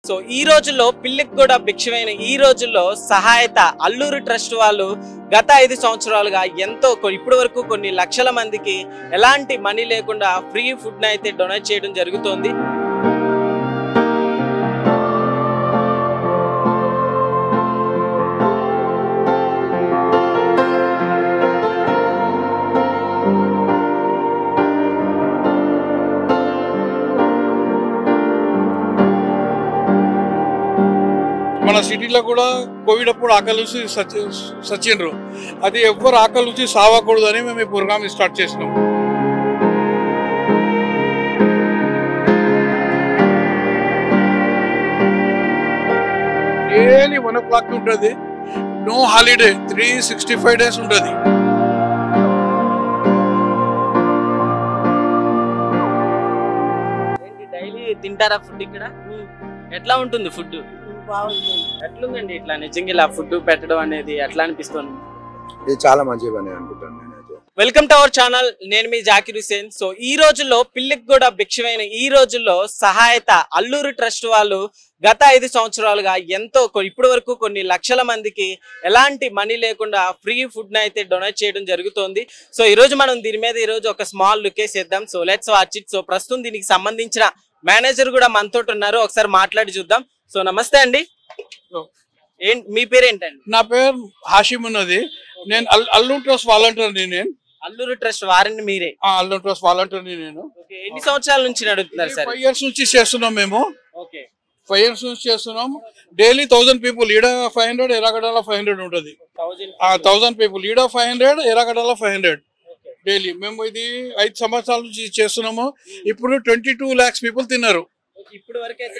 So ఈ రోజుల్లో పిల్లికి కూడా భిక్షమైన ఈ రోజుల్లో సహాయత అల్లూరి ట్రస్ట్ వాళ్ళు గత 5 సంవత్సరాలుగా ఎంతో ఇప్పటి వరకు కొన్ని లక్షల మందికి ఎలాంటి మనీ లేకుండా ఫ్రీ ఫుడ్ అయితే డొనేట్ చేయడం జరుగుతోంది. మన సిటీలో కూడా కోవిడ్ అప్పుడు ఆకలి నుంచి సచ్చిండ్రు. అది ఎవ్వరు ఆకలి నుంచి సావకూడదు అని మేము ఈ ప్రోగ్రామ్ స్టార్ట్ చేసినాం. డైలీ 1 o'clock ఉంటుంది, నో హాలిడే, 365 days ఉంటుంది. డైలీ తింటారా ఫుడ్? ఇక్కడ ఎట్లా ఉంటుంది ఫుడ్? ఎట్లుందండి ఇట్లా నిజంగా ఇలా ఫుడ్ పెట్టడం అనేది ఎట్లా అనిపిస్తుంది? ఇది చాలా మంచి పని అనుకుంటాను నేనైతే. వెల్కమ్ టు అవర్ ఛానల్, నేను మీ జాకిర్ హుసేన్. సో ఈ రోజుల్లో పిల్లికి కూడా భిక్షమైన ఈ రోజుల్లో సహాయత అల్లూరి ట్రస్ట్ వాళ్ళు గత 5 సంవత్సరాలుగా ఎంతో ఇప్పటి వరకు కొన్ని లక్షల మందికి ఎలాంటి మనీ లేకుండా ఫ్రీ ఫుడ్ అయితే డొనేట్ చేయడం జరుగుతోంది. సో ఈ రోజు మనం దీని మీద ఈ రోజు ఒక స్మాల్ లుక్ వేసేద్దాం. So let's watch it. So ప్రస్తుతం దీనికి సంబంధించిన మేనేజర్ కూడా మనతో ఉన్నారు, ఒకసారి మాట్లాడి చూద్దాం. సో నమస్తే అండి, మీ పేరు ఏంటండి? నా పేరు హాషిమ్ ఉన్నది. నేను అల్లూరి ట్రస్ట్ వాలంటీర్ని. నేను అల్లూరి ట్రస్ట్ వారిని మీరే? అల్లూరి ట్రస్ట్ వాలంటీర్ని నేను. ఎన్ని సంవత్సరాల నుంచి నడుపుతున్నారు సార్? 5 years నుంచి చేస్తున్నాం మేము. 5 years నుంచి చేస్తున్నాం. డైలీ 1000 people, ఈడ 500, ఎర్రగడ్డలో 500 ఉంటుంది. 1000 people, ఈడ 500, ఎర్రగడ్డలో 500 డైలీ. మేము ఇది 5 సంవత్సరాల నుంచి చేస్తున్నాము. ఇప్పుడు 22 lakhs people తిన్నారు. ఇప్పుడు వరకు అయితే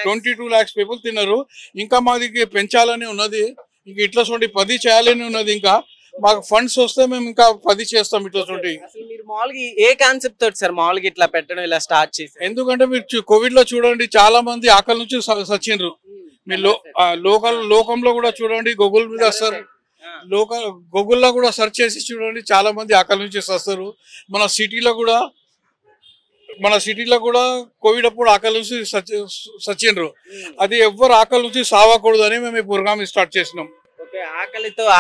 22 lakhs people తిన్నారు. ఇంకా మాది పెంచాలని ఉన్నది, ఇంకా ఇట్లా చూడండి 10 చేయాలని ఉన్నది. ఇంకా మాకు ఫండ్స్ వస్తే మేము ఇంకా 10 చేస్తాం. ఇట్లా చూడండి. మీరు మామూలుగా ఏ కాన్సెప్ట్ తోటి సార్ మామూలుగా ఇట్లా పెట్టడం, ఇలా స్టార్ట్ చేసి? ఎందుకంటే మీరు కోవిడ్ లో చూడండి చాలా మంది ఆకలి నుంచి సచ్చిండ్రు. మీ లోకంలో కూడా చూడండి, గూగుల్ మీద వస్తారు, గూగుల్లో కూడా సెర్చ్ చేసి చూడండి, చాలా మంది ఆకలి నుంచి వస్తారు. మన సిటీలో కూడా కోవిడ్ అప్పుడు ఆకలి నుంచి సచ్చిండ్రు. అది ఎవ్వరు ఆకలి నుంచి సావకూడదు అని మేము ఈ ప్రోగ్రామ్ స్టార్ట్ చేసినాం.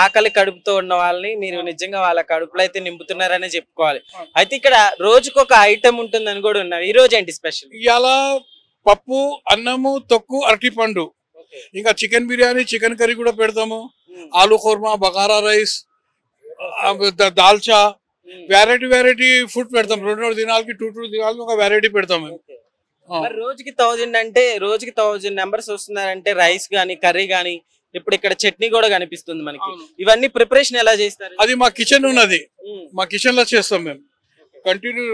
ఆకలి కడుపుతో ఉన్న వాళ్ళని మీరు నిజంగా వాళ్ళ కడుపులో అయితే నింపుతున్నారనే చెప్పుకోవాలి. అయితే ఇక్కడ రోజుకు ఒక ఐటమ్ ఉంటుందని కూడా ఉన్నారు. ఈ రోజు ఏంటి స్పెషల్? ఇవాళ పప్పు, అన్నము, తొక్కు, అరటిపండు, ఇంకా చికెన్ బిర్యానీ, చికెన్ కర్రీ కూడా పెడతాము. ఆలు korma, bagara rice, dalcha, variety food పెడతాం. 2 దినాలకి 2 దినాలకి ఒక వెరైటీ పెడతాము. రోజుకి 1000 అంటే రోజుకి 1000 మెంబర్స్ వస్తున్నారంటే రైస్ గానీ కర్రీ గానీ, ఇప్పుడు ఇక్కడ చట్నీ కూడా కనిపిస్తుంది మనకి. ఇవన్నీ ప్రిపరేషన్ ఎలా చేస్తారు? అది మా కిచెన్ ఉన్నది, మా కిచెన్ లో చేస్తాం మేము. కంటిన్యూ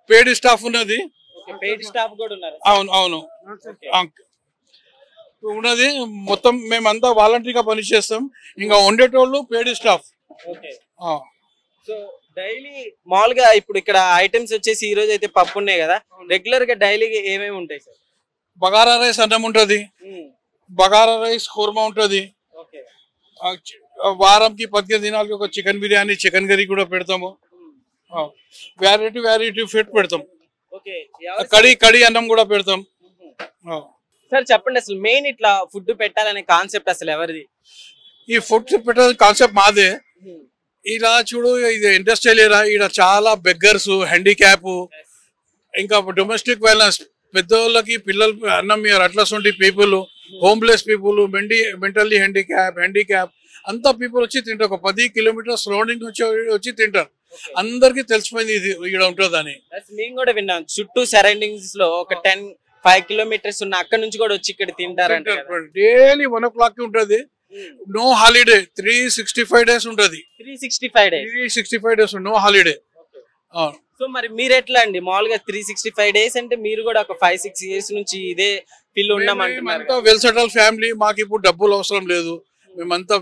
పెయిడ్ స్టాఫ్ ఉన్నది. పెయిడ్ స్టాఫ్ కూడా ఉన్నారు? అవును ఉన్నది. మొత్తం మేమంతా వాలంటరీగా పని చేస్తాం. ఇంకా వండేటోళ్ళు పెయిడ్ స్టాఫ్. సో డైలీ మామూలుగా ఇప్పుడు ఇక్కడ ఐటమ్స్ వచ్చేసి ఈ రోజు అయితే పప్పు ఉన్నాయి కదా, రెగ్యులర్ గా డైలీ ఏమేమి ఉంటాయి సార్? బగారా రైస్ అన్నం ఉంటది, బగారా రైస్ ఖోర్మా ఉంటది. వారంకి 15 దినాలకి ఒక చికెన్ బిర్యానీ, చికెన్ కర్రీ కూడా పెడతాము. వెరైటీ ఫుడ్ పెడతాం. కడి అన్నం కూడా పెడతాం. సార్ చెప్పండి, అసలు మెయిన్ ఇట్లా ఫుడ్ పెట్టాలనే కాన్సెప్ట్ అసలు ఎవరిది? ఈ ఫుడ్ పెట్టాలనే కాన్సెప్ట్ మాదే. ఇలా చూడు, ఇది ఇండస్ట్రియల్ ఏరియా, ఇక్కడ చాలా బెగ్గర్స్, హ్యాండిక్యాప్, ఇంకా డొమెస్టిక్ వైలెన్స్, పెద్దోళ్ళకి పిల్లలు అన్నం అట్లాంటి people, homeless people, mentally handicap అంతా పీపుల్ వచ్చి తింటారు. ఒక 10 kilometers సరౌండింగ్ వచ్చి తింటారు. అందరికి తెలిసిపోయింది ఇది ఇక్కడ ఉంటుందని. మేము కూడా విన్నాం, చుట్టూ సరౌండింగ్స్ లో ఒక 5 kilometers ఉన్న అక్కడ నుంచి కూడా వచ్చి ఇక్కడ తింటారంట. డైలీ 1 o'clock ఉంటుంది, నో హాలిడే, 365 days ఉంటుంది. 365 days నో హాలిడే. సో మరి మీరు ఎట్లా అండి మామూలుగా 365 days అంటే మీరు కూడా ఒక 5-6 years నుంచి ఇదే ఫీల్ ఉన్నామంటున్నారు? వెల్ సెటిల్ ఫ్యామిలీ, మాకు ఇప్పుడు డబ్బులు అవసరం లేదు. మేమంతా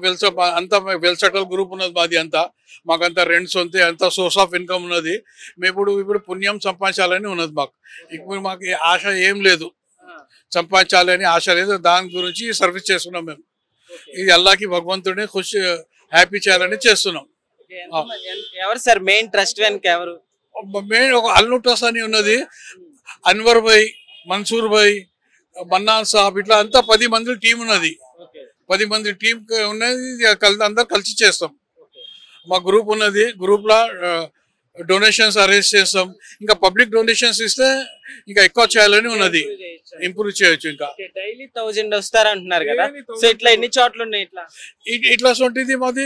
వెల్ సెటిల్ గ్రూప్ ఉన్నది మాది. అంతా మాకంతా రెంట్స్ ఉంది, అంతా సోర్స్ ఆఫ్ ఇన్కమ్ ఉన్నది. మేము ఇప్పుడు పుణ్యం సంపాదించాలని ఉన్నది మాకు. ఇప్పుడు మాకు ఆశ ఏం లేదు, సంపాదించాలని ఆశ లేదు. దాని గురించి సర్వీస్ చేస్తున్నాం మేము. ఇది అల్లాకి భగవంతుడిని హ్యాపీ చేయాలని చేస్తున్నాం. ఎవరు సార్ మెయిన్ ట్రస్ట్ వెనక ఎవరు? మెయిన్ ఒక అల్లు ట్రస్ట్ అని ఉన్నది. అన్వర్ భాయ్, మన్సూర్ భాయ్, మన్నాన్ సాబ్ ఇట్లా అంతా 10 మంది టీం ఉన్నది. 10 మంది టీం ఉన్నది, అందరు కలిసి చేస్తాం. మా గ్రూప్ ఉన్నది, గ్రూప్ లో డొనేషన్స్ అరేంజ్ చేస్తాం. ఇంకా పబ్లిక్ డొనేషన్స్ ఇస్తే ఇంకా ఎక్కువ చేయాలని ఉన్నది, ఇంప్రూవ్ చేయొచ్చు. ఇంకా డైలీ 1000 వస్తారంటున్నారు కదా, సో ఇట్లా ఎన్ని చోట్ల ఉన్నాయి? ఇట్లా సొంటిది మాది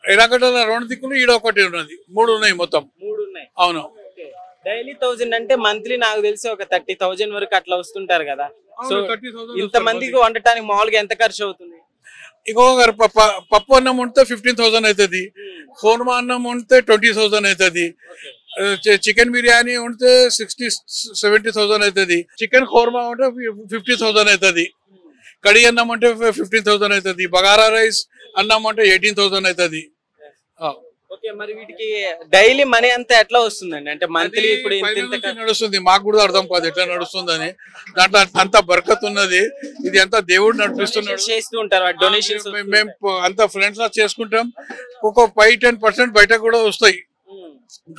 ఎర్రగడ్డల 2 దిక్కులు, ఈడ ఒకటి ఉన్నది, 3 ఉన్నాయి మొత్తం. 3 ఉన్నాయి. అవును. డైలీ 1000 అంటే మంత్లీ నాకు తెలిసి ఒక 30,000 వరకు అట్లా వస్తుంటారు కదా. సో ఇంత మందికి వండటానికి మామూలుగా ఎంత ఖర్చు అవుతుంది? ఇంకో పప్పు అన్నం ఉంటే 15,000 అవుతుంది, కోర్మా అన్నం ఉంటే 20,000 అవుతుంది, చికెన్ బిర్యానీ ఉంటే 60-70,000 అవుతుంది, చికెన్ కోర్మా ఉంటే 50,000 అవుతుంది, కడి అన్నం అంటే 15,000 అవుతుంది, బగారా రైస్ అన్నం అంటే 18,000 అవుతుంది. ఓకే, మరి వీటికి డైలీ మనీ అంతా ఎట్లా వస్తుందండి? అంటే మంత్లీ ఇప్పుడు నడుస్తుంది, మాకు కూడా అర్థం కాదు ఎట్లా నడుస్తుందని. దాంట్లో అంత బర్కత్ ఉన్నది, ఇది అంతా దేవుడు నడిపిస్తున్నాడు. చేస్తూ ఉంటారు డొనేషన్స్. మేము అంత ఫ్రెండ్స్ లా చేసుకుంటాం, ఒక 5-10% బయట కూడా వస్తాయి,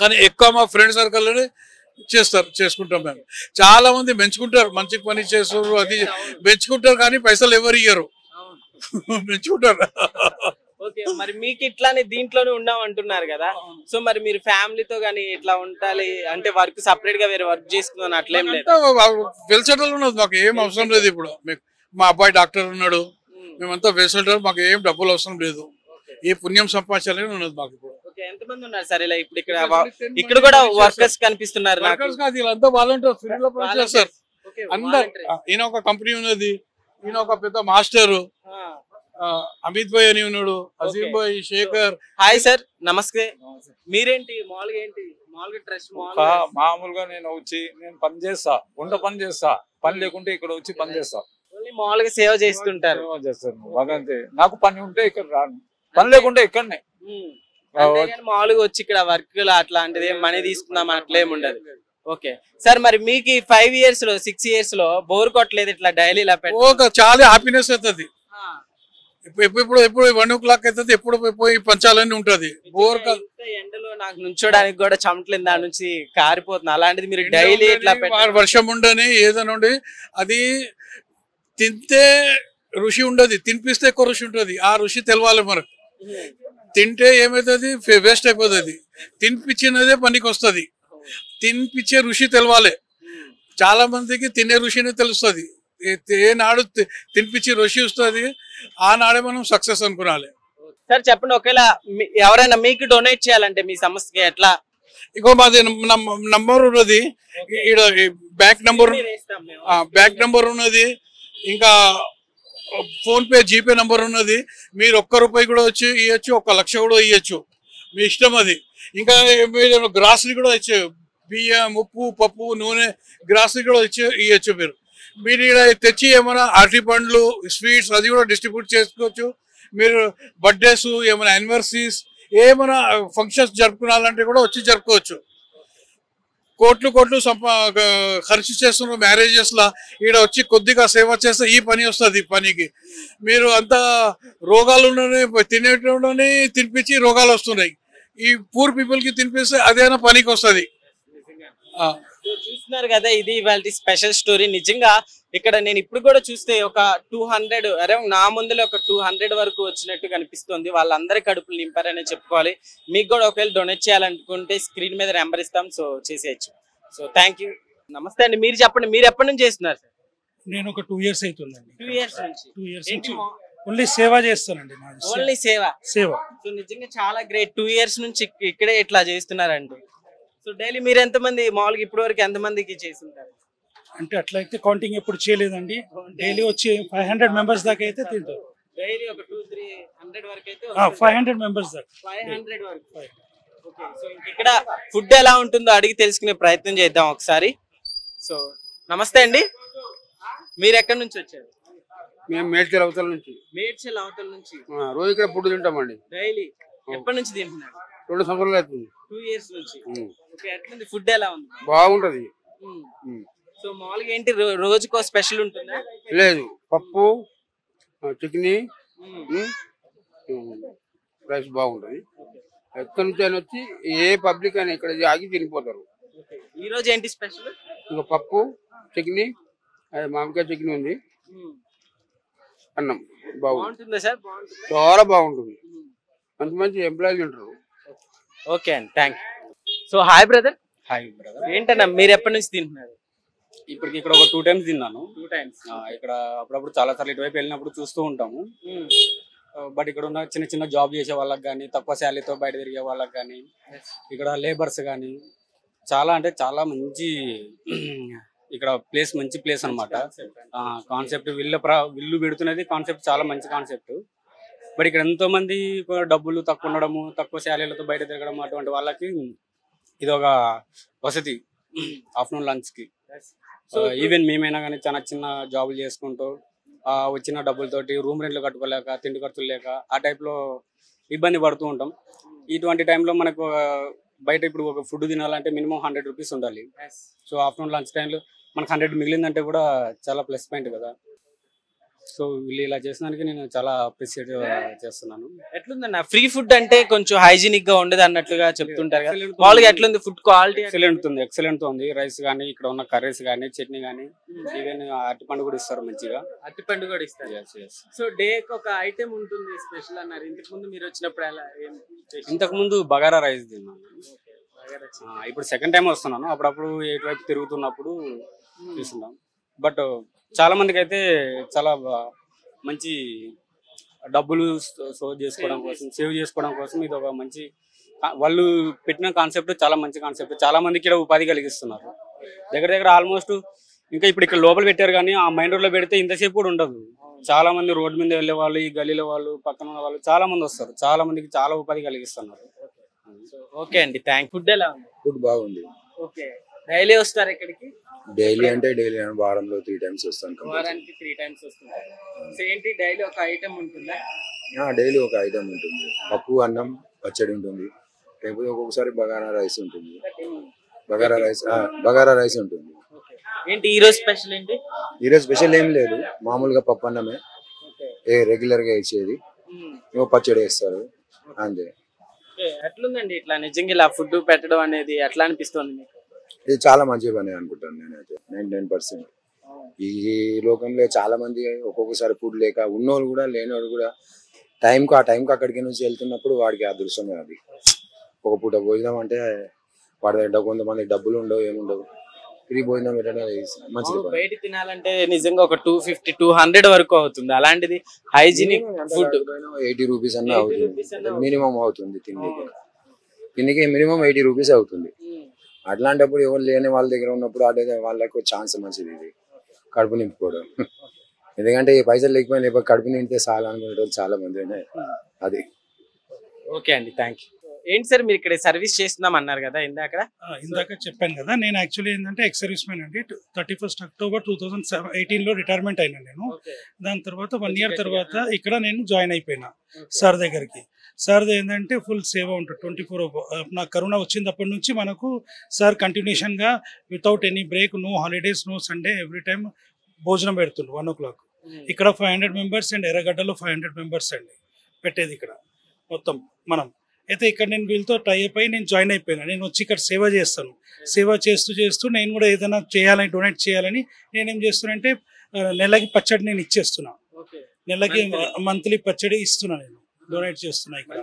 కానీ ఎక్కువ మా ఫ్రెండ్ సర్కిల్ లోనే చేసుకుంటాం. మేము చాలా మంది పెంచుకుంటారు, మంచి పని చేస్తారు, అది పెంచుకుంటారు, కానీ పైసలు ఎవరు ఇయ్యరు, పెంచుకుంటారు. ఓకే, మరి మీకు ఇట్లానే దీంట్లోనే ఉన్నాం అంటున్నారు కదా, సో మరి మీరు ఫ్యామిలీతో గానీ ఇట్లా ఉండాలి అంటే వర్క్ సపరేట్ గా వేరే వర్క్ చేసుకుందాం అట్లేం లేదు? వెల్ సెటిల్ ఉన్నది, మాకు ఏం అవసరం లేదు. ఇప్పుడు మా అబ్బాయి డాక్టర్ ఉన్నాడు, మేమంతా వెల్ సెటిల్, మాకు ఏం డబ్బులు అవసరం లేదు, ఏ పుణ్యం సంపాదించాలని ఉన్నది మాకు. ఇప్పుడు ఎంతమంది ఉన్నారు సార్ ఇలా? ఇప్పుడు ఇక్కడ కూడా వర్కర్స్ కనిపిస్తున్నారు. వీళ్ళంతా వాలంటీర్స్, ఫ్రీలో చేస్తారు అందరు. ఈయన ఒక కంపెనీ ఉన్నది, ఈయన ఒక పెద్ద మాస్టరు అమిత్ భాయ్ అని ఉన్నాడు, అజీం భాయ్, శేఖర్. హాయ్ సార్, నమస్తే. మీరేంటి మామూలుగా మామూలుగా ట్రస్ట్? మామూలుగా నేను వచ్చి పని చేస్తా, వంట పని చేస్తా, పని లేకుంటే ఇక్కడ వచ్చి పని చేస్తా. మామూలుగా సేవ చేస్తుంటారు? చేస్తాను, అదంతే. నాకు పని ఉంటే ఇక్కడ రాను, పని లేకుంటే ఇక్కడనే. మామూలుగా వచ్చి ఇక్కడ వర్క్ అట్లాంటిది మనీ తీసుకుందాం అట్లేం ఉండదు. ఓకే సార్, మరి మీకు 5 years లో 6 years లో బోర్ కొట్టలేదు ఇట్లా డైలీ ఇలా చాలా హ్యాపీనెస్ అవుతుంది. ఎప్పుడు 1 o'clock అవుతుంది, ఎప్పుడు పోయి పంచాలని ఉంటది. బోర్ ఎండలో నాకు నుంచోడానికి కూడా చెమటలేదు, దాని నుంచి కారిపోతుంది. అలాంటిది మీరు డైలీ ఇట్లా వర్షం ఉండని ఏదైనా ఉండి, అది తింటే రుచి ఉండదు, తినిపిస్తే ఎక్కువ రుచి ఉంటది. ఆ రుచి తెలవాలి మనకు. తింటే ఏమవుతుంది, వేస్ట్ అయిపోతుంది. తినిపించినదే పనికి వస్తుంది, తినిపించే రుచి తెలవాలి. చాలా మందికి తినే రుచినే తెలుస్తుంది. ఏ నాడు తినిపించి రుచి వస్తుంది, ఆ నాడే మనం సక్సెస్ అనుకోవాలి. సార్ చెప్పండి, ఒకవేళ ఎవరైనా మీకు డొనేట్ చేయాలంటే మీ సంస్థకి ఎట్లా? ఇంకో మాది నంబర్ ఉన్నది, బ్యాంక్ నంబర్ ఉన్నది, ఇంకా ఫోన్ పే జీపే నంబర్ ఉన్నది. మీరు ₹1 కూడా వచ్చి ఇవ్వచ్చు, 1 లక్ష కూడా ఇవ్వచ్చు, మీ ఇష్టం అది. ఇంకా మీరు గ్రాసరీ కూడా ఇచ్చు, బియ్యం, ఉప్పు, పప్పు, నూనె, గ్రాసరీ కూడా ఇవ్వచ్చు. మీరు ఇక్కడ తెచ్చి ఏమైనా అరటి పండ్లు, స్వీట్స్ అది కూడా డిస్ట్రిబ్యూట్ చేసుకోవచ్చు. మీరు బర్త్డేస్, ఏమైనా యానివర్సరీస్, ఏమైనా ఫంక్షన్స్ జరుపుకోవాలంటే కూడా వచ్చి జరుపుకోవచ్చు. కోట్లు ఖర్చు చేస్తున్న మ్యారేజెస్ లా ఈడ వచ్చి కొద్దిగా సేవ చేస్తే ఈ పని వస్తుంది. పనికి మీరు అంతా రోగాలు తినేటోనే తినిపించి రోగాలు వస్తున్నాయి. ఈ పూర్ పీపుల్ కి తినిపిస్తే అదేనా పనికి వస్తుంది. చూస్తున్నారు కదా, ఇది ఇవాళ స్పెషల్ స్టోరీ. నిజంగా ఇక్కడ నేను ఇప్పుడు కూడా చూస్తే ఒక 200 అరౌండ్ నా ముందులో ఒక 200 వరకు వచ్చినట్టు కనిపిస్తుంది. వాళ్ళందరి కడుపులు నింపారనే చెప్పుకోవాలి. మీకు కూడా ఒకవేళ డొనేట్ చేయాలనుకుంటే స్క్రీన్ మీద నెంబర్ ఇస్తాం, సో చేసేయచ్చు. So thank you. నమస్తే అండి, మీరు చెప్పండి, మీరు ఎప్పటి నుంచి చేస్తున్నారు సార్? నేను ఒక 2 years అవుతుందండి. 2 years నుంచి. 2 years నుంచి ఓన్లీ సేవ చేస్తానండి. ఓన్లీ సేవ. సో నిజంగా చాలా గ్రేట్. 2 years నుంచి ఇక్కడే ఇట్లా చేస్తున్నారండి. సో డైలీ మీరు ఎంతమంది మామూలుగా ఇప్పటి వరకు ఎంతమందికి చేస్తుంటారు? అంటే అట్లయితే కౌంటింగ్ ఎప్పుడు చేయలేదండి. డైలీ వచ్చి 500 members దాకా అయితే తింటారు. డైలీ ఒక 200-300 వరకు అయితే 500 members దాకా. 500 వరకు. ఓకే, సో ఇక్కడ ఫుడ్ ఎలా ఉంటుందో అడిగి తెలుసుకునే ప్రయత్నం చేద్దాం ఒకసారి. సో నమస్తే అండి, మీరు ఎక్కడి నుంచి వచ్చారు? మేము మేడ్చల్ అవతల నుంచి. మేడ్చల్ అవతల నుంచి. రోజు ఇక్కడ ఫుడ్ తింటామండి. డైలీ ఎప్పటి నుంచి తింటున్నారు? 2 సంవత్సరాలు అవుతుంది. 2 years నుంచి. ఓకే, ఎట్లుంది ఫుడ్, ఎలా ఉంది? బాగుంటది. సో మామూలుగా ఏంటి రోజుకో స్పెషల్ ఉంటుందా? లేదు, పప్పు, చికెన్, రైస్ బాగుంటది. ఎక్కడి నుంచి అని వచ్చి ఏ పబ్లిక్ అయినా ఇక్కడ ఆగి తినిపోతారు. ఈ రోజు ఏంటి స్పెషల్? ఇంకా పప్పు, చికెన్, అది మామిడికాయ చికెన్ ఉంది, అన్నం బాగుంది, బాగుంటుందా సార్? బాగుంటుంది. చాలా బాగుంటుంది. మంచి మంచి ఎంప్లాయీలు ఉంటారు. ఓకే అండి, thank you. So hi brother. Hi brother. ఏంటన్నా మీరు ఎప్పటి నుంచి తింటున్నారు? ఇప్పటికి ఇక్కడ ఒక 2 times తిన్నాను. 2 times. ఇక్కడ అప్పుడప్పుడు చాలా సార్లు ఇటువైపు వెళ్ళినప్పుడు చూస్తూ ఉంటాము. బట్ ఇక్కడ ఉన్న చిన్న చిన్న జాబ్ చేసే వాళ్ళకి కానీ, తక్కువ శాలరీతో బయట తిరిగే వాళ్ళకి కానీ, ఇక్కడ లేబర్స్ కానీ చాలా అంటే చాలా మంచి ఇక్కడ ప్లేస్, మంచి ప్లేస్ అనమాట. కాన్సెప్ట్ విల్లు పెడుతున్నది కాన్సెప్ట్ చాలా మంచి కాన్సెప్ట్. బట్ ఇక్కడ ఎంతో మంది డబ్బులు తక్కువ ఉండడము, తక్కువ శాలరీలతో బయట తిరగడం, అటువంటి వాళ్ళకి ఇది ఒక వసతి ఆఫ్టర్నూన్ లంచ్ కి. ఈవెన్ మేమైనా కానీ చాలా చిన్న జాబులు చేసుకుంటూ వచ్చిన డబ్బులతోటి రూమ్ రెంట్లు కట్టుకోలేక, తిండి ఖర్చులు లేక ఆ టైప్ లో ఇబ్బంది పడుతూ ఉంటాం. ఇటువంటి టైంలో మనకు బయట ఇప్పుడు ఒక ఫుడ్ తినాలంటే మినిమం 100 రూపీస్ ఉండాలి. సో ఆఫ్టర్నూన్ లంచ్ టైంలో మనకు 100 మిగిలిందంటే కూడా చాలా ప్లస్ పాయింట్ కదా. సో వీళ్ళు ఇలా చేసినందుకు నేను చాలా అప్రిషియేట్ చేస్తున్నాను. ఎట్లుందన్న ఫ్రీ ఫుడ్ అంటే కొంచెం హైజీనిక్ గా ఉండదు అన్నట్లుగా చెప్తుంటారు కదా, మామూలుగా ఎట్లుంది ఫుడ్ క్వాలిటీ? ఎక్సలెంట్ ఉంది. రైస్ కానీ, ఇక్కడ ఉన్న కర్రీస్ కానీ, చట్నీ కానీ, ఈవెన్ అరటిపండు కూడా ఇస్తారు మంచిగా. అరటిపండు కూడా ఇస్తారు. సో డేకి ఒక ఐటెం ఉంటుంది స్పెషల్ అన్నారు. ఇంతకు ముందు మీరు వచ్చినప్పుడు ఎలా? ఇంతకు ముందు బగారా రైస్ తిన్నాను. ఇప్పుడు సెకండ్ టైం వస్తున్నాను. అప్పుడప్పుడు ఎటువైపు తిరుగుతున్నప్పుడు చూస్తున్నాం. బట్ చాలా మందికి అయితే చాలా మంచి డబ్బులు సేవ్ చేసుకోవడం కోసం ఇది ఒక మంచి, వాళ్ళు పెట్టిన కాన్సెప్ట్ చాలా మంచి కాన్సెప్ట్. చాలా మందికి ఇక్కడ ఉపాధి కలిగిస్తున్నారు. దగ్గర ఆల్మోస్ట్ ఇంకా ఇప్పుడు ఇక్కడ లోపల పెట్టారు కానీ ఆ మైన్ రోడ్ లో పెడితే ఇంతసేపు కూడా ఉండదు. చాలా మంది రోడ్డు మీద వెళ్ళే వాళ్ళు, ఈ గలీల వాళ్ళు, పక్కన ఉన్న వాళ్ళు చాలా మంది వస్తారు. చాలా మందికి చాలా ఉపాధి కలిగిస్తున్నారు. ఓకే అండి, థ్యాంక్. ఫుడ్ ఎలా ఉంది? ఫుడ్ బాగుంది. ఓకే, డైలీ వస్తారు ఇక్కడికి? డైలీ అంటే డైలీ వారంలో 3 times వస్తాను. వారానికి 3 times వస్తుంటారు. సో ఏంటి డైలీ ఒక ఐటమ్ ఉంటుందా? డైలీ ఒక ఐటమ్ ఉంటుంది. పప్పు, అన్నం, పచ్చడి ఉంటుంది. లేకపోతే ఒక్కొక్కసారి బగారా రైస్ ఉంటుంది. బగారా రైస్ ఉంటుంది. ఏంటి ఈరోజు స్పెషల్ ఏంటి? ఈరోజు స్పెషల్ ఏం లేదు, మామూలుగా పప్పు అన్నమే రెగ్యులర్ గా ఇచ్చేది. పచ్చడి వేస్తారు అంతే. ఎట్లుందండి ఇట్లా నిజంగా ఇలా ఫుడ్ పెట్టడం అనేది ఎట్లా అనిపిస్తుంది మీకు? ఇది చాలా మంచి పని అనుకుంటాను నేనైతే. 99% ఈ లోకంలో చాలా మంది ఒక్కొక్కసారి ఫుడ్ లేక ఉన్నోళ్ళు కూడా, లేనివాడు కూడా ఆ టైంకి అక్కడికి నుంచి వెళ్తున్నప్పుడు వాడికి అదృష్టమే అది. ఒక పూట భోజనం అంటే వాడి దగ్గర కొంతమంది డబ్బులు ఉండవు, ఏముండవు. ఫ్రీ భోజనం పెట్టడం మంచిది. బయట తినాలంటే నిజంగా ఒక 250-200 వరకు అవుతుంది. అలాంటిది హైజీనిక్ ఫుడ్ 80 రూపీస్ అన్న అవుతుంది, మినిమం అవుతుంది. తిండికి మినిమం 80 రూపీస్ అవుతుంది. అట్లాంటప్పుడు ఎవరు లేని వాళ్ళ దగ్గర ఉన్నప్పుడు అదే వాళ్ళకు ఛాన్స్ మంచిది ఇది, కడుపు నింపుకోవడం. ఎందుకంటే ఈ పైసలు లేకపోయినా కడుపు నింపితే చాలా అనుకునే వాళ్ళు చాలా మంది ఉన్నాయి. అది. ఓకే అండి, థ్యాంక్ యూ. ఏంటి సార్ మీరు ఇక్కడ సర్వీస్ చేస్తున్నాం అన్నారు కదా ఇందాక చెప్పాను కదా. నేను యాక్చువల్లీ ఏంటంటే ఎక్స్ సర్వీస్ మ్యాన్ అండి. 31 అక్టోబర్ 2018లో రిటైర్మెంట్ అయినా నేను. దాని తర్వాత 1 year తర్వాత ఇక్కడ నేను జాయిన్ అయిపోయినా సార్ దగ్గరికి. సార్ ఏంటంటే ఫుల్ సేవ ఉంటుంది 24 hours. నాకు కరోనా వచ్చినప్పటి నుంచి మనకు సార్ కంటిన్యూషన్ గా without any break, no holidays, no Sunday, every time భోజనం పెడుతుండ్రు 1 o'clock. ఇక్కడ 500 members అండ్ ఎర్రగడ్డలో 500 members అండి పెట్టేది ఇక్కడ మొత్తం మనం. అయితే ఇక్కడ నేను వీళ్ళతో టై అయిపోయి నేను జాయిన్ అయిపోయినా. నేను వచ్చి ఇక్కడ సేవ చేస్తాను. సేవ చేస్తూ నేను కూడా ఏదైనా చేయాలని, డొనేట్ చేయాలని నేనేం చేస్తున్నానంటే నెలకి పచ్చడి నేను ఇచ్చేస్తున్నా. నెలకి మంత్లీ పచ్చడి ఇస్తున్నా, నేను డొనేట్ చేస్తున్నా. ఇక్కడ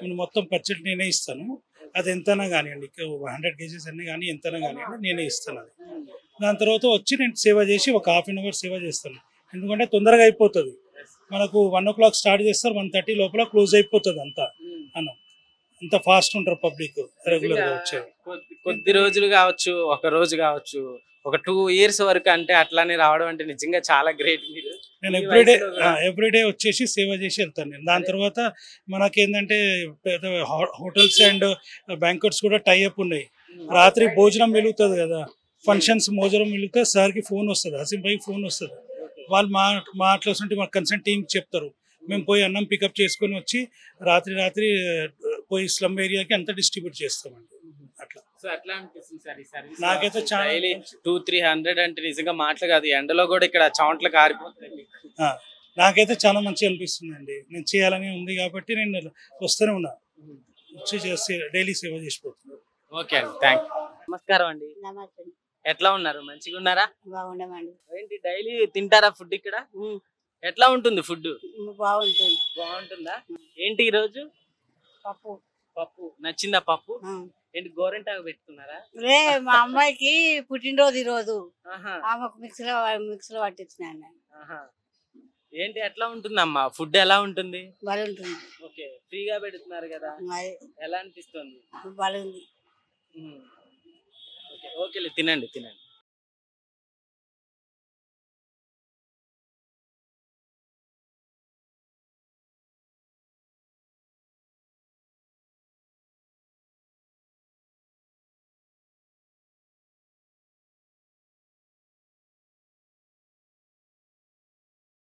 నేను మొత్తం పచ్చడి నేనే ఇస్తాను. అది ఎంతైనా కానివ్వండి, 100 kgs అన్నీ కానీ ఎంతైనా కానివ్వండి నేనే ఇస్తాను. అది దాని తర్వాత వచ్చి నేను సేవ చేసి ఒక 1/2 hour సేవ చేస్తాను. ఎందుకంటే తొందరగా అయిపోతుంది. మనకు 1 o'clock స్టార్ట్ చేస్తారు, 1:30 లోపల క్లోజ్ అయిపోతుంది అంతా. అంత ఫాస్ట్ ఉంటారు పబ్లిక్ రెగ్యులర్ గా వచ్చేది. కొద్ది రోజులు కావచ్చు, ఒక రోజు కావచ్చు, ఒక 2 years వరకు అంటే అట్లానే రావడం అంటే నిజంగా చాలా గ్రేట్. నేను ఎవ్రీడే వచ్చేసి సేవ చేసి వెళ్తాను నేను. దాని తర్వాత మనకేంటంటే హోటల్స్ అండ్ బ్యాంక్వెట్స్ కూడా టైఅప్ ఉన్నాయి. రాత్రి భోజనం వెలుగుతుంది కదా, ఫంక్షన్స్ భోజనం వెలుగుతే సార్కి ఫోన్ వస్తుంది, హసీం భాయ్కి ఫోన్ వస్తుంది. వాళ్ళు మాట్లాడుతుంటే మా కన్సర్న్ టీమ్ చెప్తారు. మేము పోయి అన్నం పికప్ చేసుకొని వచ్చి రాత్రి పోయి స్లమ్ ఏరియాకి అంతా డిస్ట్రిబ్యూట్ చేస్తామండి. అట్లా నాకైతే చాలా 200-300 అంటే నిజంగా మాటలు కాదు, ఎండలో కూడా ఇక్కడ చౌంట్లు కారిపోతాయి. నాకైతే చాలా మంచిగా అనిపిస్తుంది అండి. నేను చేయాలని ఉంది కాబట్టి నేను వస్తూనే ఉన్నా, వచ్చి చేసి డైలీ సేవ చేసిపోతున్నాను. ఓకే అండి, థ్యాంక్ యూ. నమస్కారం అండి. ఎట్లా ఉన్నారు? మంచిగా ఉన్నారా? బాగుండమండి. ఏంటి డైలీ తింటారా ఫుడ్ ఇక్కడ? ఎట్లా ఉంటుంది ఫుడ్? బాగుంటుంది. బాగుంటుందా? ఏంటి ఈ రోజు? పప్పు. పప్పు నచ్చిందా? పప్పు ఏంటి గోరెంటాకు పెట్టుకున్నారా? రే మా అమ్మాయికి పుట్టినరోజు ఈ రోజు. ఆహా. ఆమెకు మిక్సీలో పట్టించినాను. ఆహా. ఏంటి ఎట్లా ఉంటుందమ్మా ఫుడ్? ఎలా ఉంటుంది? బాగుంటుంది. ఓకే, ఫ్రీగా పెడుతున్నారు కదా, ఎలా అనిపిస్తుంది? బాగుంది. ఓకే ఓకే, తినండి తినండి.